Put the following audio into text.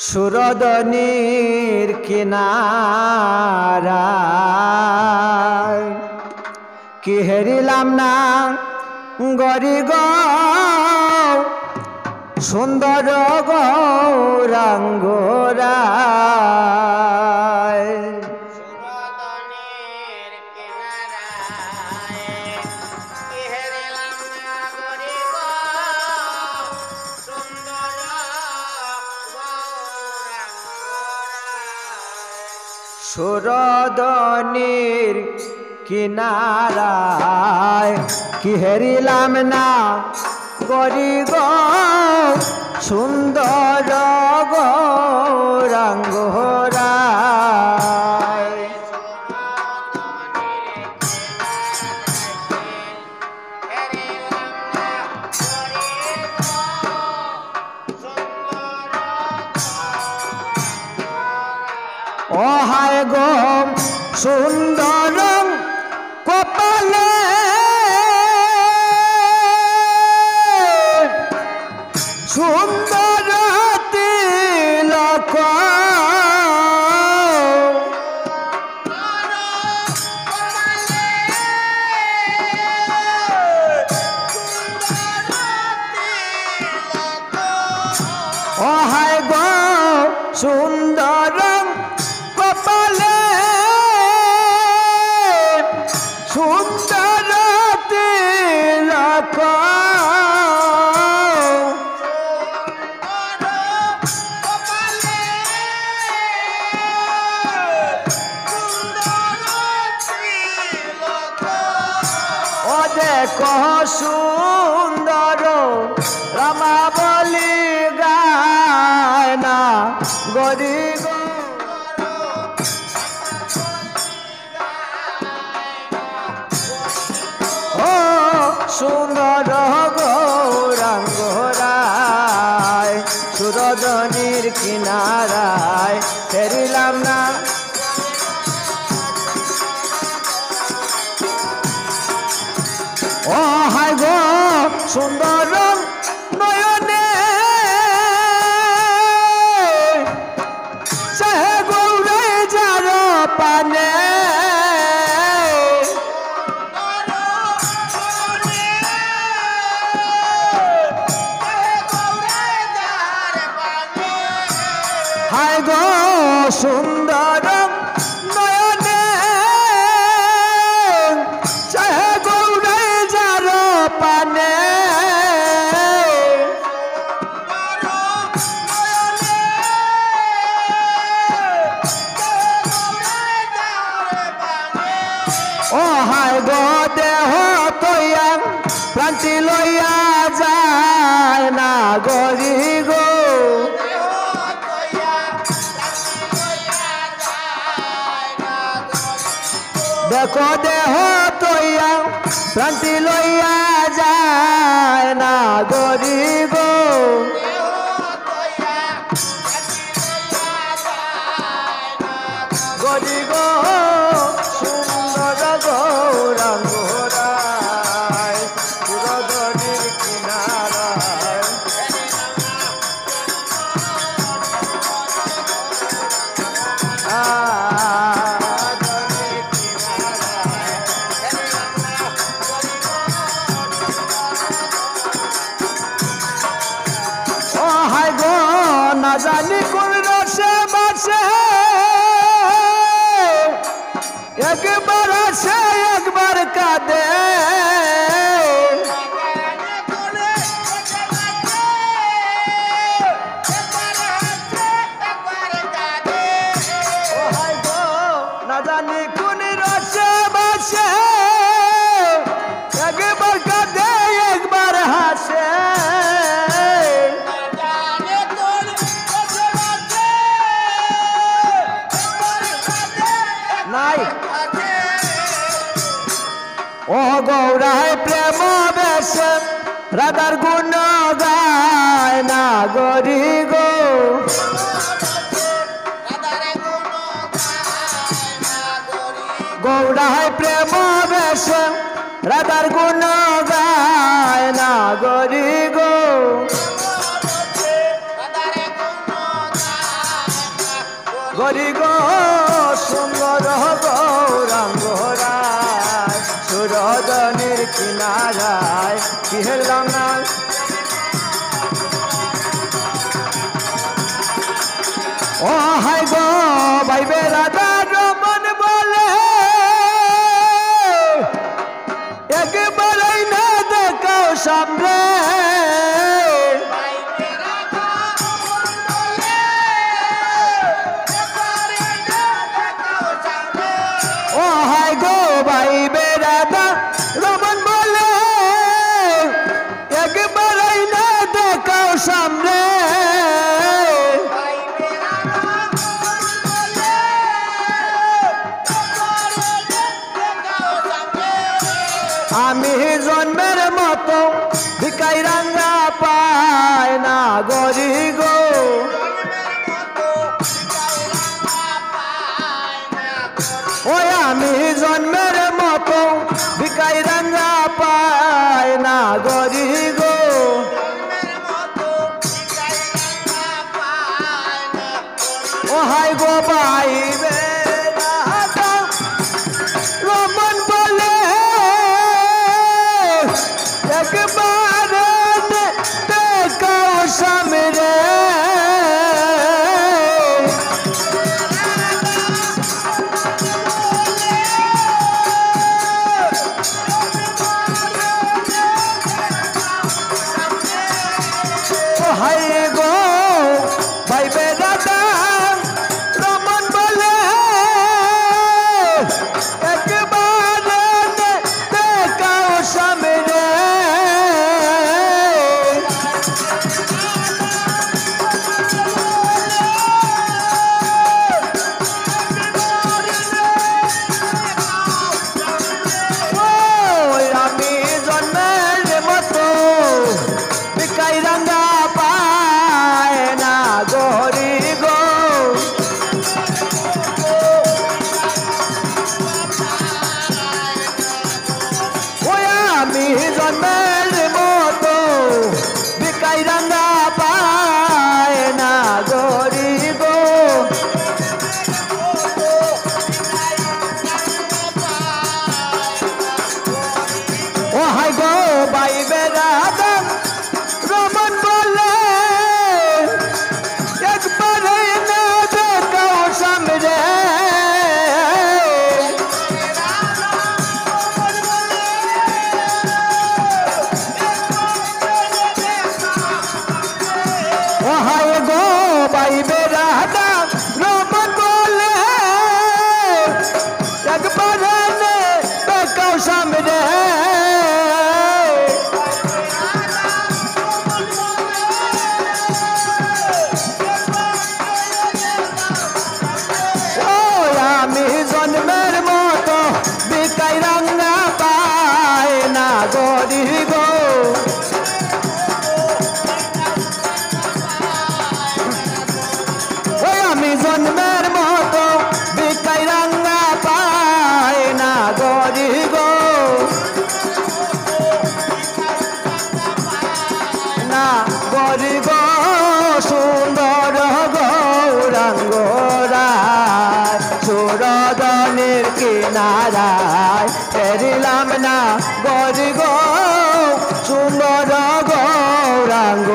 সুরদনির কিনারায় কি হেরিলাম না গরি গো সুন্দর গৌরাঙ্গরায় সুরদনির কিনারায় কি হেরিলাম না গরি গো সুন্দর গৌরাঙ্গরায় ও হায় গো সুন্দর কপালে সুন্দর তিলক ও হায় গো সুন্দর কপালে সুন্দর তিলক ও দেখো সুন্দর রমাবলি গায় না গরি গো ও সুন্দর গৌরাঙ্গরায় সুরদনির কিনারায় ফেরিলাম না ও হায় গো সুন্দর নয়নে চাহে গৌরে যার পানে হায় গো সুন্দর নয়নে চাহে গৌরে যার পানে ও হায় গো দেহ তৈয়া প্রান্তি লইয়া যায় না গরি গো দেখো দেহ তৈয়া প্রান্তি লইয়া যায় না গরি গো গরি গো সুন্দর গৌরাঙ্গরায় সুরদনির কিনারায় ও হায় গো না জানি কোন রসে বাসে একবার আসে একবার কাঁদে ও হায় গো না জানি কোন রসে বাসে একবার কাঁদে একবার হাসে নাই ও গৌরায় প্রেম বেশ রাধার গুণ গায় না গরি গো গৌরায় প্রেম বেশ রাধার গুণ গায় না গরি গো গরি গো সুন্দর গৌরাঙ্গ রায় সুরদনের কিনারায় কি হেলাম না ও হাই গো ভাইবে রাধা রমন বলে একবারই না দেখাও সামনে ও হাই গো ভাইবে রাধা রমন বলে একবারই না দেখাও সামনে আমি জন্মের মতো ভিকাই রাঙ্গা পায় না গরি গো ওই আমি জন্মের মতো ভিকাই রাঙ্গা পায় না গরি গো ও হাই গো পাইবে রমন বলে একবার দেখাও সামনে হাই গো ভাইবে দাদা রমন বলে একবার দেখাও সামনে আমি জন্মের মতো ভিকাই রাঙ্গা পায় না গরি গো ওই আমি জন্মের মতো ভিকাই রাঙ্গা পায় না গরি গো ও হাই গো বাইবে রাধা রমন বলে একবার না দেখাও সামনে ও হাই গো বাইবে রাধা রমন বলে একবার না দেখাও সামনে আমি জন্মের মতো ভিকাই রাঙ্গা পায় না গরি গো ওই আমি জন্মের মতো ভিকাই রাঙ্গা পায় না গরি গো না গরি গো সুন্দর গৌরাঙ্গ রায় সুরদনের কিনারায় ফেরিলাম না গরি গো সুন্দর গৌরাঙ্গ